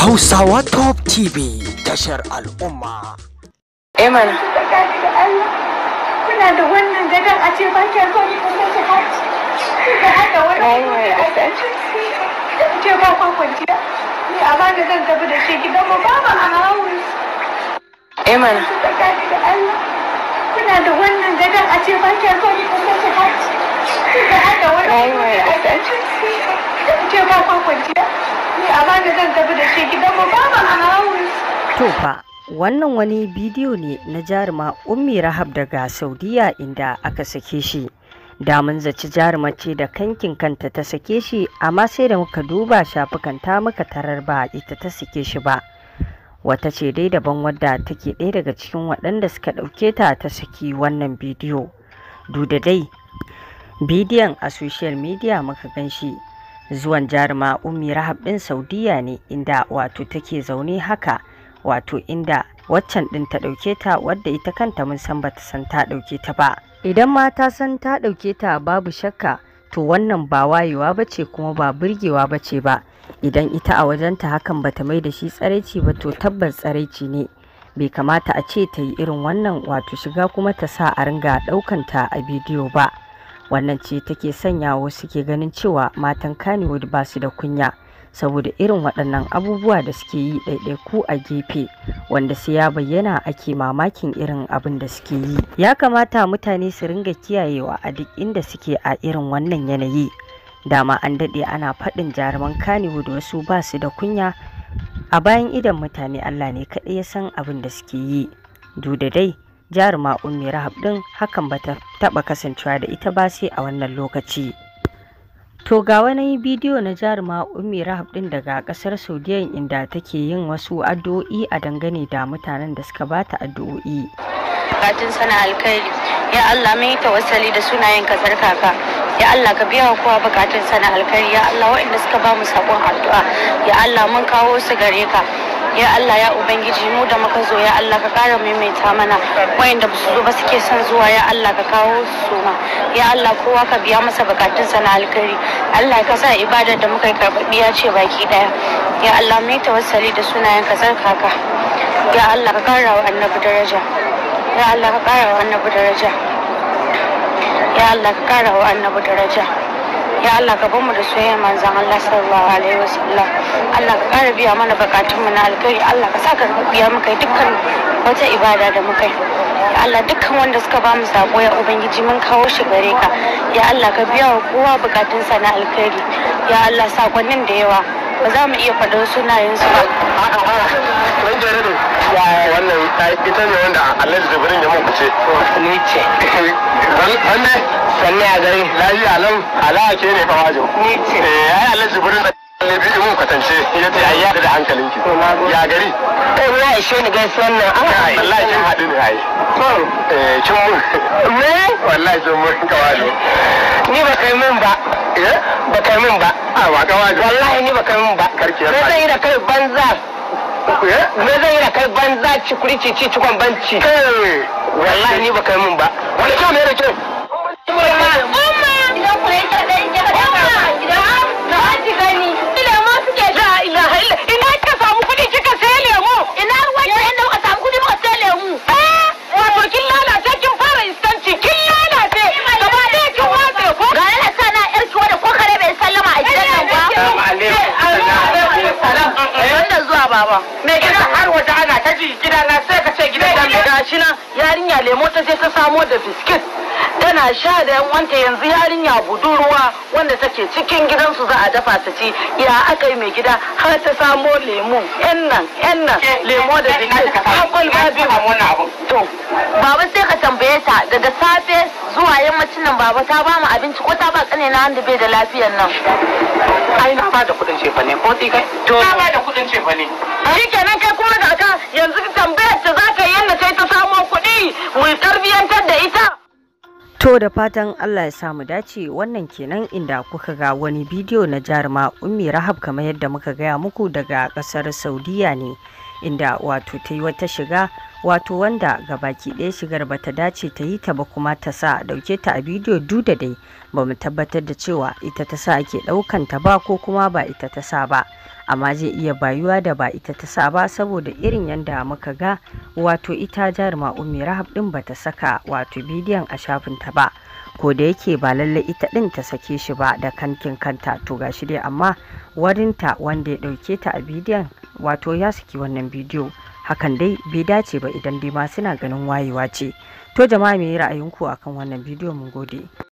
Hausawa Top TV tashar al'umma. Mana. Kuna da wannan gadon a ce ba ke so ni kuma ki haji. Kuka hada wani ce ba kwa kwanciya. Ni a bani zan tafi da shi gidan mu ba a haus. Mana. Kuna da wannan gadon a ce ba ke so ni kuma ki haji. Kuka hada wani ce ba kwa kwanciya. Ni a bani zan tafi da shi gidan mu ba a haus. To fa wannan wani bidiyo ne na jaruma Ummi Rahab daga Saudiya inda aka sake shi. Da mun zaci jarumar ce da kankin kanta ta sake shi, amma sai da muka duba shafukanta muka tarar ba ita ta sake shi ba. Wata ce dai daban wadda take ɗaya daga cikin waɗanda suka ɗauke ta ta saki wannan bidiyo. Duda dai bidiyon a social media muka gan shi. Zuwan jaruma Ummi Rahab ɗin Saudiya ne inda wato take zaune haka. Wato inda waccan din ta dauke ta, wadda ita kanta mun san bata san ta dauke ta ba. Idan ma ta san ta dauke ta babu shakka, to wannan ba wayewa bace kuma ba burgewa bace ba. Idan ita a wajenta hakan bata mai da shi tsaraici ba, to tabbas tsaraici ne. Bai kamata a ce ta yi irin wannan wato shiga kuma ta sa a ringa daukan ta a bidiyo ba. Wannan ce take sanya wasu ke ganin cewa matan Kannywood ba su da kunya. Saboda irin waɗannan abubuwa da suke yi ɗaiɗaiku a gefe, wanda sai ya bayyana ake mamakin irin abin da suke yi. Ya kamata mutane su ringa kiyayewa a duk inda suke a irin wannan yanayi. Dama an daɗe ana faɗin jaruman Kannywood wasu ba su da kunya. A bayan idon mutane Allah ne kaɗai ya san abin da suke yi. Duda dai jaruma Ummi Rahab ɗin hakan bata taɓa kasancewa da ita ba sai a wannan lokaci. To ga wani bidiyo na jaruma Ummi Rahab din daga kasar Saudiya inda take yin wasu addu'o'i a dangane da mutanen da suka bata addu'o'i. Bukatun sana alkhairi, ya Allah mai tawassali da sunayen ka tsarkaka. Ya Allah ka biya kowa bukatun sana alkhairi, ya Allah waɗanda suka ba mu sabon addu'a, ya Allah mun kawo su gare ka. Ya Allah ya Ubangiji mu da muka zo, ya Allah ka kara maimaita mana wayanda ba su zo ba suke son zuwa, ya Allah ka kawo su ma. Ya Allah kowa ka biya masa bukatunsa na alkhairi. Allah ka sa ibadar da muka yi karɓaɓɓiya ce baki ɗaya. Ya Allah mu yi tawassali da sunayen ka tsarkaka. Ya Allah ka kara wa annabi daraja. Ya Allah ka kara wa annabi daraja. Ya Allah ka kara wa annabi daraja. Ya Allah ka bamu da soyayyar manzon Allah sallallahu alaihi wasallam. Allah ka kara biya mana bukatun mu na alkhairi. Allah ka saka biya muka dukkan wata ibada da muka yi. Ya Allah dukkan wanda suka bamu sako ya Ubangiji mun kawo shi gare ka. Ya Allah ka biya wa kowa bukatun sa na alkhairi. Ya Allah sakonnin da yawa ba za mu iya faɗar sunayen su ba. Ya wannan ita ne wanda Allah da Jibrin ya muku ce. Ni ce. Wanne? Sanne a gari. Lafiya nan ala ke ne fa wajo. Ni ce. Ai Allah Jibrin da Lebi mun kwatance ya ce ai ya da hankalinki. Ya gari. Kai ya ishe ni gaisuwan nan. Wallahi kin haɗu ne ai. Kin mun. Me? Wallahi kin mun kawalo. Ni ba kai mun ba. Ba kai mun ba. Ba kawalo. Wallahi ni ba kai mun ba. Karki ya. Me zai yi da kai banza? Me zai yi da kai banza cikuri cici cikon banci? Wallahi ni ba kai mun ba. Wani kyau ne da kyau. Baba, me gida har wata ana ta ji gida na sai ka ce gidan da gashi nan yarinya lemo ta sai ta samo da biskit tana sha da yan wanta, yanzu yarinya budurwa wanda take cikin gidansu za a dafa ta ci. Ya aka yi mai gida har ta samo lemo yan nan lemo da biskit akwai ba biyu. To baba sai ka tambaye ta daga safe zuwa yammacin nan baba ta ba mu abinci ko ta ba kane na wanda bai da lafiyar nan? Ai na ba da kudin cefa ne ko kai? To na ba da kudin cefa ne. Shikenan kai kuma da aka yanzu tambayar ta zaka yi yanda sai ta samo kuɗi mu tarbiyantar da ita. To da fatan Allah ya samu dace. Wannan kenan inda kuka ga wani bidiyo na jaruma Ummi Rahab kamar yadda muka gaya muku daga kasar Saudiya ne, inda wato ta yi wata shiga wato wanda gabaki ɗaya shigar bata dace ta yi ta ba kuma ta sa dauke ta a bidiyo duk da dai ba mu tabbatar da cewa ita ta sa ake ɗaukan ta ba ko kuma ba ita ta sa ba, amma zai iya bayuwa da ba ita ta sa ba saboda irin yanda muka ga wato ita jaruma Ummi Rahab din bata saka wato bidiyon a shafin ta ba, ko da yake ba lalle ita din ta sake shi ba da kankin kanta. To gashi dai amma warinta wanda ya dauke ta a bidiyon wato ya saki wannan bidiyo, hakan dai bai dace ba idan dai ma suna ganin wayewa ce. To jama'a me ra'ayinku akan wannan bidiyo? Mun gode.